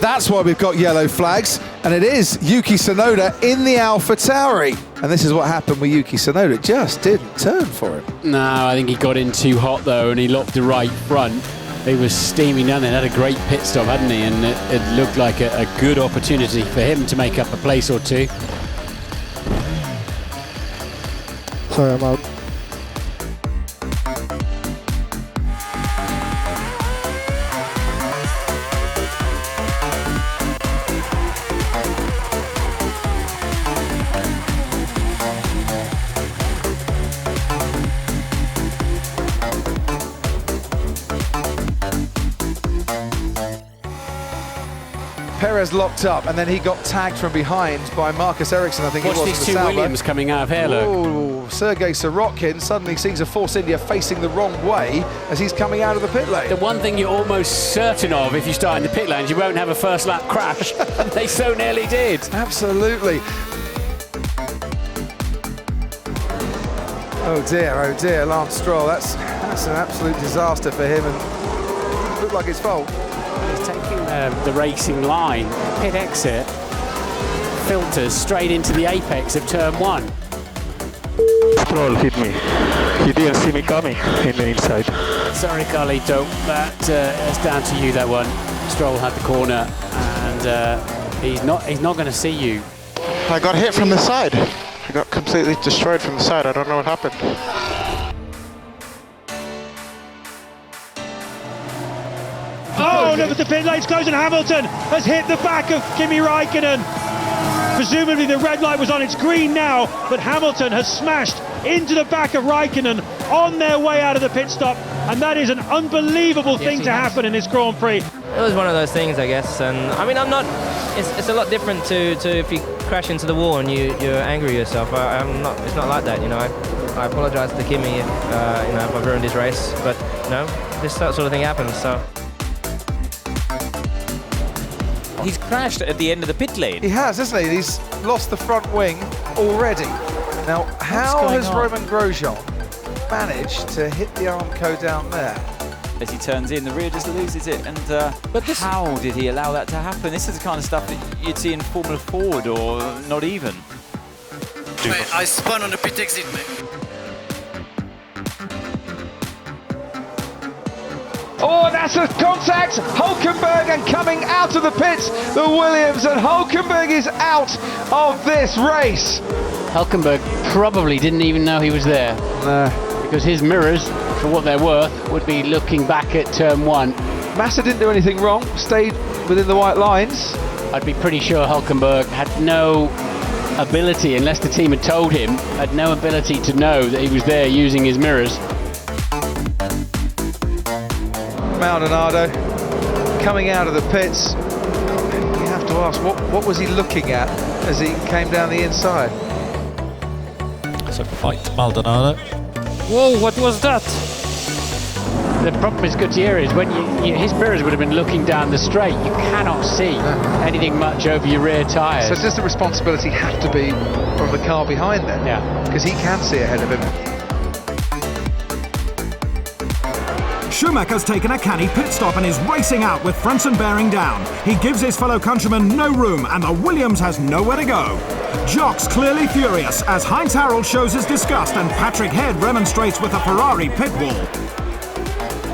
That's why we've got yellow flags, and it is Yuki Tsunoda in the AlphaTauri. And this is what happened with Yuki Tsunoda. It just didn't turn for him. No, I think he got in too hot though, and he locked the right front. He was steaming down there, had a great pit stop, hadn't he? And it looked like a good opportunity for him to make up a place or two. Sorry, I'm out. Perez locked up, and then he got tagged from behind by Marcus Ericsson, I think Watch it was. these two Williams coming out of here, look. Ooh, Sergei Sorokin suddenly sees a Force India facing the wrong way as he's coming out of the pit lane. The one thing you're almost certain of if you start in the pit lanes, you won't have a first lap crash, and they so nearly did. Absolutely. Oh dear, Lance Stroll. That's an absolute disaster for him, and it looked like his fault. He's taking the racing line, pit exit, filters straight into the apex of turn 1. Stroll hit me. He didn't see me coming in the inside. Sorry, Carlito, that's down to you, that one. Stroll had the corner, and he's not going to see you. I got hit from the side. I got completely destroyed from the side. I don't know what happened. Oh, look at the pit lane's closing. Hamilton has hit the back of Kimi Räikkönen. Presumably the red light was on, it's green now, but Hamilton has smashed into the back of Räikkönen on their way out of the pit stop, and that is an unbelievable thing to happen in this Grand Prix. It was one of those things, I guess, and I mean, it's a lot different to if you crash into the wall and you're angry at yourself. It's not like that, you know. I apologise to Kimi if I've ruined his race, but this sort of thing happens, so. He's crashed at the end of the pit lane. He has, hasn't he? He's lost the front wing already. Now, how has Romain Grosjean managed to hit the Armco down there? As he turns in, the rear just loses it, and how did he allow that to happen? This is the kind of stuff that you'd see in Formula Ford, or not even. Mate, I spun on the pit exit, mate. Oh, that's a contact! Hulkenberg, and coming out of the pits, the Williams, and Hulkenberg is out of this race. Hulkenberg probably didn't even know he was there. Because his mirrors, for what they're worth, would be looking back at turn 1. Massa didn't do anything wrong, stayed within the white lines. I'd be pretty sure Hulkenberg had no ability, unless the team had told him, had no ability to know that he was there using his mirrors. Maldonado coming out of the pits. You have to ask, what was he looking at as he came down the inside? So fight Maldonado. Whoa, what was that? The problem is Gutierrez, when his mirrors would have been looking down the straight, you cannot see anything much over your rear tyres. So does the responsibility have to be from the car behind then? Yeah. Because he can see ahead of him. Schumacher's taken a canny pit stop and is racing out with fronts and bearing down. He gives his fellow countrymen no room, and the Williams has nowhere to go. Jock's clearly furious as Heinz Harald shows his disgust and Patrick Head remonstrates with a Ferrari pit wall.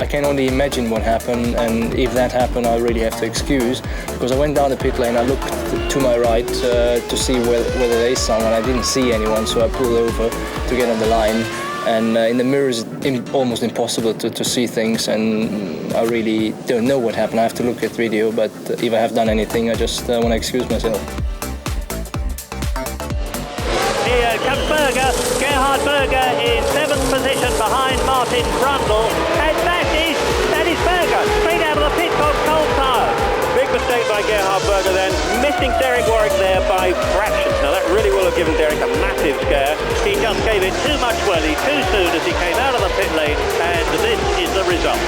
I can only imagine what happened, and if that happened, I really have to excuse, because I went down the pit lane, I looked to my right to see whether there is someone. I didn't see anyone, so I pulled over to get on the line. And in the mirror it's almost impossible to see things, and I really don't know what happened. I have to look at video, but if I have done anything, I just want to excuse myself. Here comes Berger. Gerhard Berger in 7th position behind Martin Brundle, and that is Berger straight out of the pit on cold tyre. Big mistake by Gerhard Berger then, missing Derek Warwick there by fractions. Now that really will have given Derek a massive scare. He just gave it too much welly too soon as he came out of the pit lane, and this is the result.